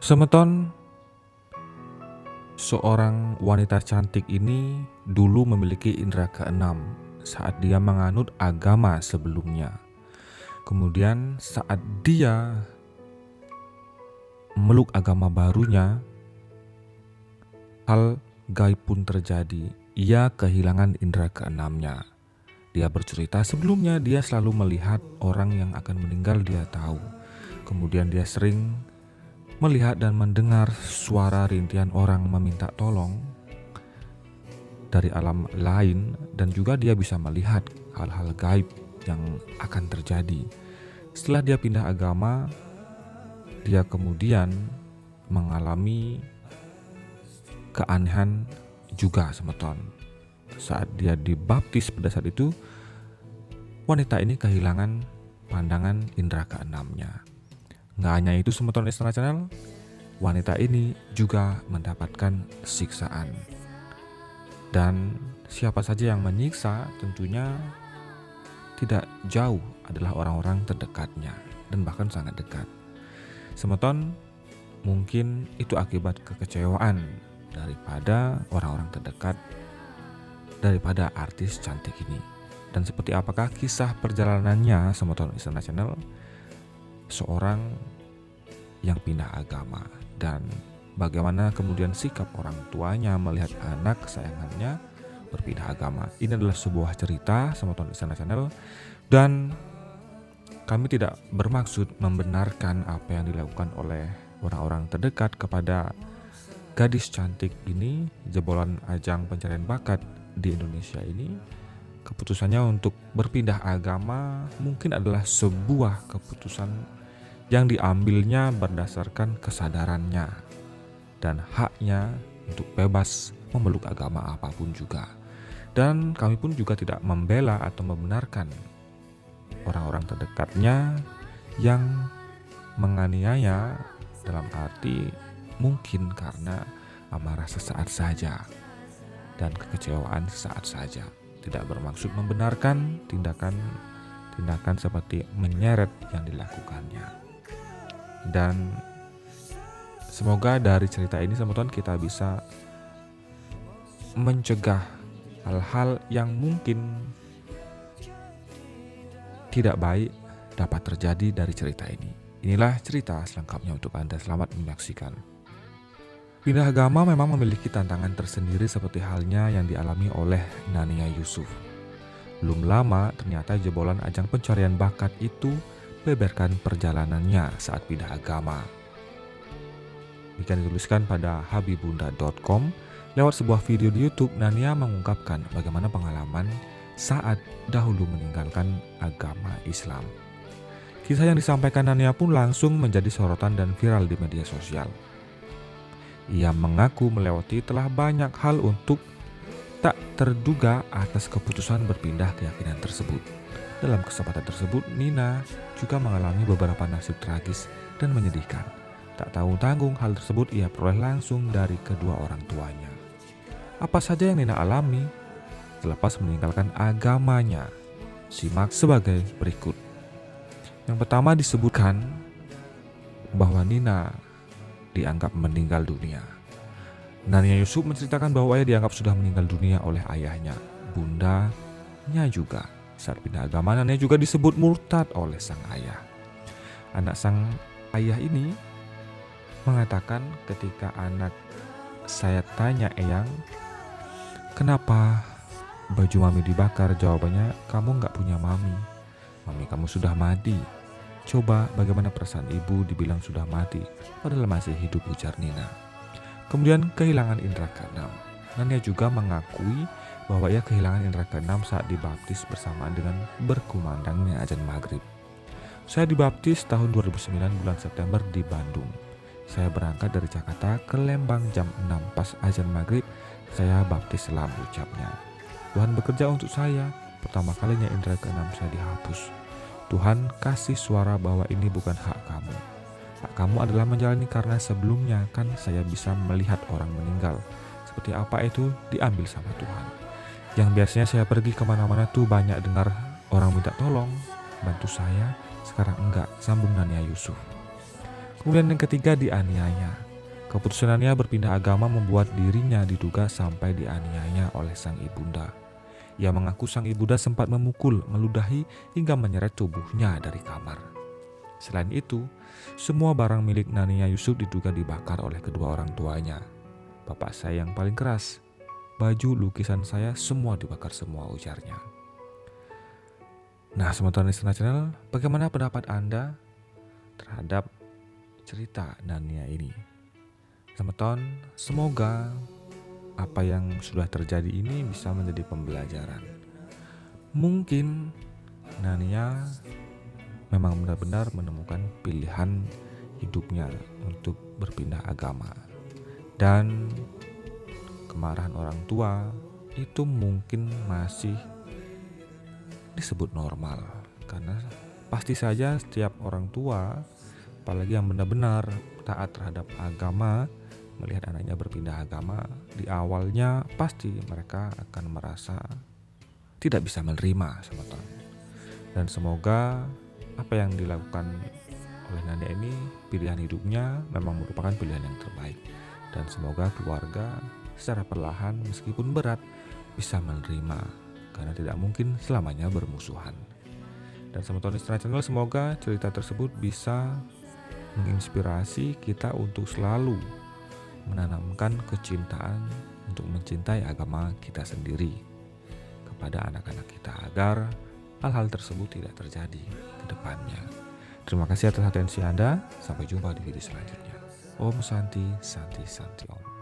Semeton, seorang wanita cantik ini dulu memiliki indera keenam saat dia menganut agama sebelumnya. Kemudian saat dia memeluk agama barunya, hal gaib pun terjadi. Ia kehilangan indera keenamnya. Dia bercerita sebelumnya dia selalu melihat orang yang akan meninggal, dia tahu. Kemudian dia sering melihat dan mendengar suara rintihan orang meminta tolong dari alam lain, dan juga dia bisa melihat hal-hal gaib yang akan terjadi. Setelah dia pindah agama, dia kemudian mengalami keanehan juga, Semeton. Saat dia dibaptis pada saat itu, wanita ini kehilangan pandangan indera keenamnya. Nggak hanya itu, Semeton Istana Channel, wanita ini juga mendapatkan siksaan. Dan siapa saja yang menyiksa tentunya tidak jauh adalah orang-orang terdekatnya dan bahkan sangat dekat. Semeton, mungkin itu akibat kekecewaan daripada orang-orang terdekat daripada artis cantik ini. Dan seperti apakah kisah perjalanannya, Semeton Istana Channel, seorang yang pindah agama, dan bagaimana kemudian sikap orang tuanya melihat anak kesayangannya berpindah agama. Ini adalah sebuah cerita, Semeton Istana Channel, dan kami tidak bermaksud membenarkan apa yang dilakukan oleh orang-orang terdekat kepada gadis cantik ini, jebolan ajang pencarian bakat di Indonesia ini. Keputusannya untuk berpindah agama mungkin adalah sebuah keputusan yang diambilnya berdasarkan kesadarannya dan haknya untuk bebas memeluk agama apapun juga. Dan kami pun juga tidak membela atau membenarkan orang-orang terdekatnya yang menganiaya, dalam arti mungkin karena amarah sesaat saja dan kekecewaan sesaat saja. Tidak bermaksud membenarkan tindakan seperti menyeret yang dilakukannya. Dan semoga dari cerita ini, teman-teman, kita bisa mencegah hal-hal yang mungkin tidak baik dapat terjadi dari cerita ini. Inilah cerita selengkapnya untuk Anda. Selamat menyaksikan. Pindah agama memang memiliki tantangan tersendiri seperti halnya yang dialami oleh Nania Yusuf. Belum lama ternyata jebolan ajang pencarian bakat itu beberkan perjalanannya saat pindah agama. Demikian dituliskan pada habibunda.com. Lewat sebuah video di YouTube, Nania mengungkapkan bagaimana pengalaman saat dahulu meninggalkan agama Islam. Kisah yang disampaikan Nania pun langsung menjadi sorotan dan viral di media sosial. Ia mengaku melewati telah banyak hal untuk tak terduga atas keputusan berpindah keyakinan tersebut. Dalam kesempatan tersebut, Nina juga mengalami beberapa nasib tragis dan menyedihkan. Tak tanggung-tanggung hal tersebut ia peroleh langsung dari kedua orang tuanya. Apa saja yang Nina alami selepas meninggalkan agamanya? Simak sebagai berikut. Yang pertama, disebutkan bahwa Nina dianggap meninggal dunia. Nania Yusuf menceritakan bahwa ia dianggap sudah meninggal dunia oleh ayahnya, bundanya juga. Saat pindah agama, Nania juga disebut murtad oleh sang ayah. Anak sang ayah ini mengatakan, ketika anak saya tanya, "Eyang, kenapa baju mami dibakar?" Jawabannya, "Kamu gak punya mami. Mami kamu sudah mati. Coba bagaimana perasaan ibu dibilang sudah mati, padahal masih hidup," ujar Nina. Kemudian kehilangan indera keenam. Nania juga mengakui bahwa ia kehilangan indera keenam saat dibaptis bersamaan dengan berkumandangnya azan maghrib. Saya dibaptis tahun 2009 bulan September di Bandung. Saya berangkat dari Jakarta ke Lembang jam 6 pas azan maghrib. Saya baptis selam, ucapnya. Tuhan bekerja untuk saya. Pertama kalinya indera keenam saya dihapus. Tuhan kasih suara bahwa ini bukan hak kamu. Hak kamu adalah menjalani, karena sebelumnya kan saya bisa melihat orang meninggal. Seperti apa itu diambil sama Tuhan. Yang biasanya saya pergi kemana-mana tuh banyak dengar orang minta tolong, bantu saya, sekarang enggak, sambung Nania Yusuf. Kemudian yang ketiga, dianiaya. Keputusan Nania berpindah agama membuat dirinya diduga sampai dianiaya oleh sang ibunda. Ia mengaku sang ibunda sempat memukul, meludahi, hingga menyeret tubuhnya dari kamar. Selain itu, semua barang milik Nania Yusuf diduga dibakar oleh kedua orang tuanya. Bapak saya yang paling keras, baju lukisan saya semua dibakar semua, ujarnya. Nah, teman-teman Istana Channel, bagaimana pendapat Anda terhadap cerita Nania ini? Teman-teman, semoga apa yang sudah terjadi ini bisa menjadi pembelajaran. Mungkin Nania memang benar-benar menemukan pilihan hidupnya untuk berpindah agama. Dan kemarahan orang tua itu mungkin masih disebut normal. Karena pasti saja setiap orang tua, apalagi yang benar-benar taat terhadap agama, melihat anaknya berpindah agama, di awalnya pasti mereka akan merasa tidak bisa menerima, teman-teman. Dan semoga apa yang dilakukan oleh Nania ini, pilihan hidupnya memang merupakan pilihan yang terbaik. Dan semoga keluarga secara perlahan meskipun berat bisa menerima, karena tidak mungkin selamanya bermusuhan. Dan teman-teman Istana Channel, semoga cerita tersebut bisa menginspirasi kita untuk selalu menanamkan kecintaan untuk mencintai agama kita sendiri kepada anak-anak kita, agar hal-hal tersebut tidak terjadi ke depannya. Terima kasih atas atensi Anda. Sampai jumpa di video selanjutnya. Om Santi, Santi, Santi Om.